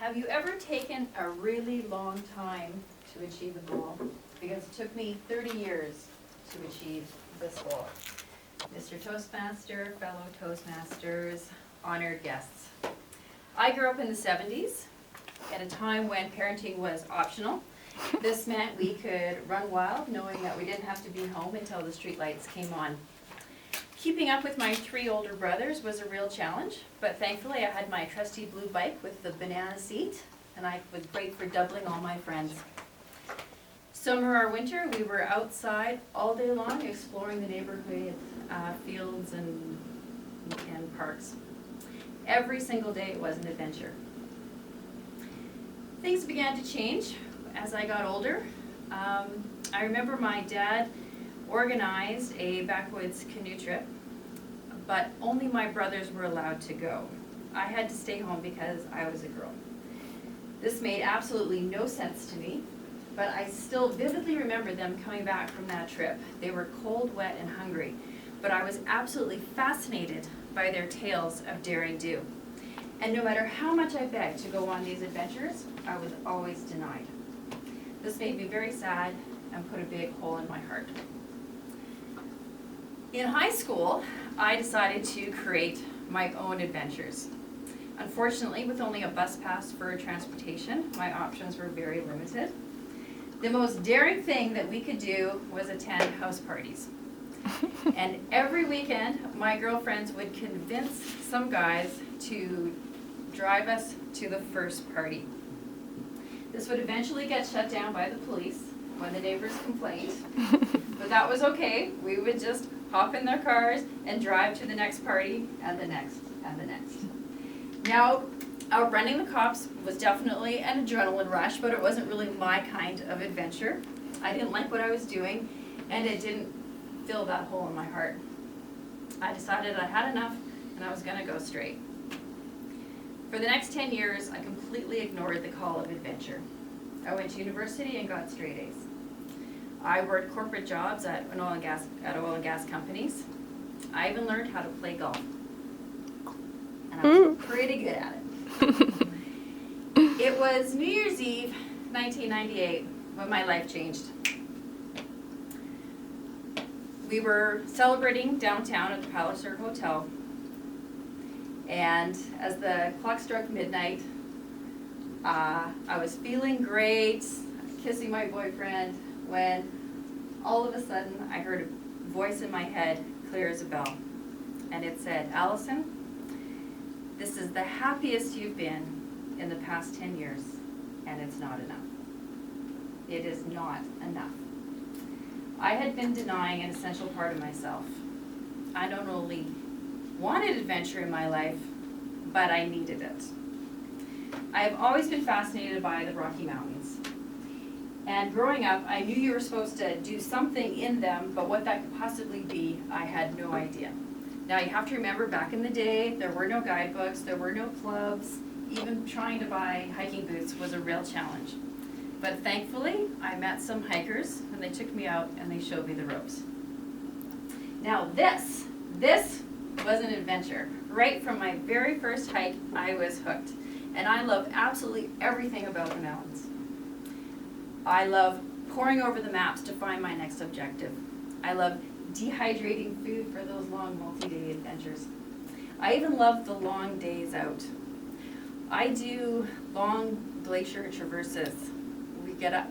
Have you ever taken a really long time to achieve a goal? Because it took me 30 years to achieve this goal. Mr. Toastmaster, fellow Toastmasters, honored guests. I grew up in the 70s at a time when parenting was optional. This meant we could run wild knowing that we didn't have to be home until the street lights came on. Keeping up with my 3 older brothers was a real challenge, but thankfully I had my trusty blue bike with the banana seat, and I was great for doubling all my friends. Summer or winter, we were outside all day long exploring the neighborhood fields and parks. Every single day it was an adventure. Things began to change as I got older. I remember my dad organized a backwoods canoe trip, but only my brothers were allowed to go. I had to stay home because I was a girl. This made absolutely no sense to me, but I still vividly remember them coming back from that trip. They were cold, wet, and hungry, but I was absolutely fascinated by their tales of daring do. And no matter how much I begged to go on these adventures, I was always denied. This made me very sad and put a big hole in my heart. In high school, I decided to create my own adventures. Unfortunately, with only a bus pass for transportation, my options were very limited. The most daring thing that we could do was attend house parties. And every weekend, my girlfriends would convince some guys to drive us to the first party. This would eventually get shut down by the police when the neighbors complained, but that was okay. We would just hop in their cars and drive to the next party and the next and the next. Now, outrunning the cops was definitely an adrenaline rush, but it wasn't really my kind of adventure. I didn't like what I was doing, and it didn't fill that hole in my heart. I decided I had enough, and I was going to go straight. For the next 10 years, I completely ignored the call of adventure. I went to university and got straight A's. I worked corporate jobs at oil and gas companies. I even learned how to play golf. And I was pretty good at it. It was New Year's Eve, 1998, when my life changed. We were celebrating downtown at the Palliser Hotel. And as the clock struck midnight, I was feeling great, kissing my boyfriend, when all of a sudden I heard a voice in my head, clear as a bell. And it said, "Alison, this is the happiest you've been in the past 10 years, and it's not enough. It is not enough." I had been denying an essential part of myself. I not only wanted adventure in my life, but I needed it. I have always been fascinated by the Rocky Mountains. And growing up, I knew you were supposed to do something in them, but what that could possibly be, I had no idea. Now you have to remember, back in the day, there were no guidebooks, there were no clubs. Even trying to buy hiking boots was a real challenge. But thankfully, I met some hikers, and they took me out and they showed me the ropes. Now this was an adventure. Right from my very first hike, I was hooked. And I love absolutely everything about the mountains. I love poring over the maps to find my next objective. I love dehydrating food for those long multi-day adventures. I even love the long days out. I do long glacier traverses.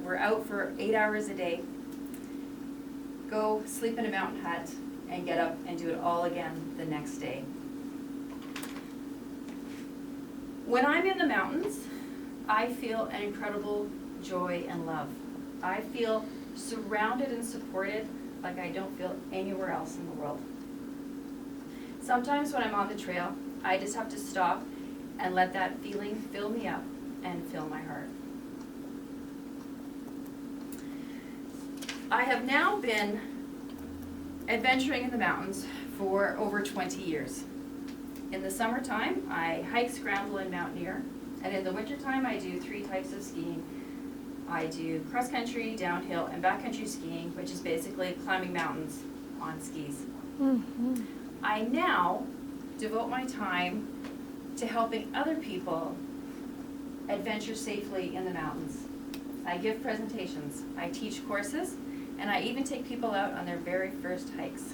We're out for 8 hours a day, go sleep in a mountain hut, and get up and do it all again the next day. When I'm in the mountains, I feel an incredible joy and love. I feel surrounded and supported like I don't feel anywhere else in the world. Sometimes when I'm on the trail, I just have to stop and let that feeling fill me up and fill my heart. I have now been adventuring in the mountains for over 20 years. In the summertime, I hike, scramble, and mountaineer. And in the wintertime, I do 3 types of skiing. I do cross-country, downhill, and backcountry skiing, which is basically climbing mountains on skis. Mm-hmm. I now devote my time to helping other people adventure safely in the mountains. I give presentations, I teach courses, and I even take people out on their very first hikes.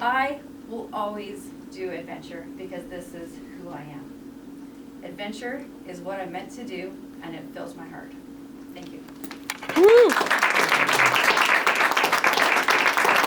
I will always do adventure because this is who I am. Adventure is what I'm meant to do, and it fills my heart. Thank you. Woo!